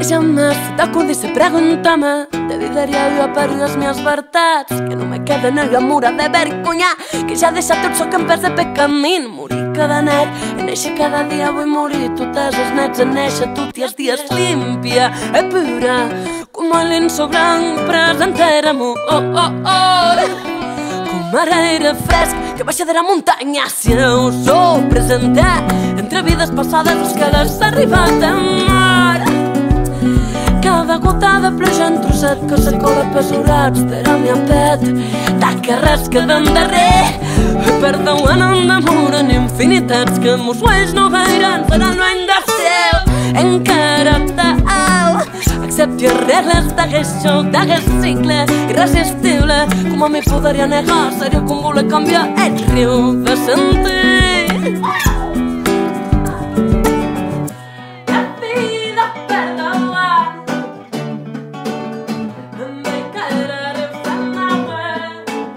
jamais fet acudís se pregúntame. Te diría yo per les meves veritats que no me queda en el mura de vergonya, que ja he deixat el so que em pesa per camí. Morir cada net, en néixer cada dia vull morir totes els nets, en néixer tots els dies limpia e pura como el lienzo blanc presentérem-ho, com ara era fresc que baixa de la muntanya si us ho presentar entre vides passades els que l'has arribat a mar. Cada gota de pluja en trosset que se cola pesurats de la meva pet, tal que res queda en darrer, perdeuen en amor en infinitats que mos ulls no veiran, serà el any de seu encara tal. Accepti les regles d'aquest joc, d'aquest cicle irresistible. Com a mi podria negar, seria com voler canviar el riu de sentir. La vida per davant, me quedaré fent agua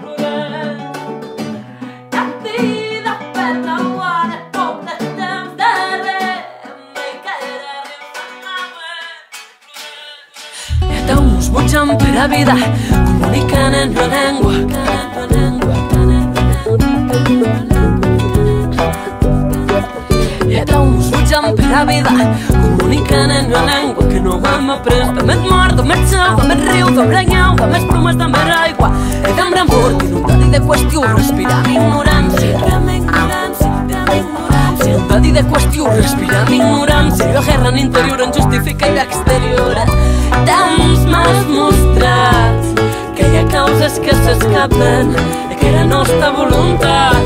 plorant. La vida per davant, tot el temps darrer, me quedaré fent agua plorant. I uns butxen per a vida, comuniquen en la llengua. I uns butxen per a vida, comuniquen en la llengua que no hem après. De més mort, de més xau, de més riu, de més nyau, de més plomes, de més aigua, i de més amor, inundar-hi de qüestió, respirar amb ignorància. Invadir de qüestió, respirar amb ignorància. La guerra en interior en justifica i l'exterior. Temps m'has mostrat que hi ha causes que s'escapen i que la nostra voluntat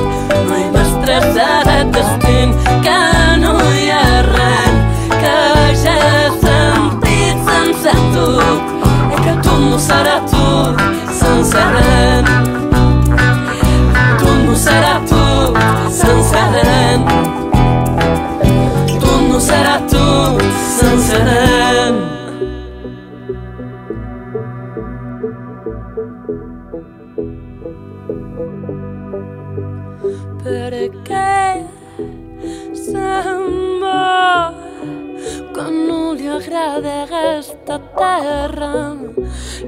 no hi va estressar el destí, que no hi ha res que ja he sentit sense tu, i que tu no serà tu sense res. Tu no serà tu sense res. Tu no serà tu sense res. Perché sembra que no li agrada aquesta terra.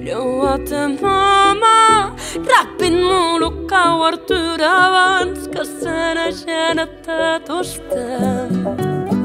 Lleva't mama, ràpid m'ho cau Artur abans que se n'hagi anat a tostar.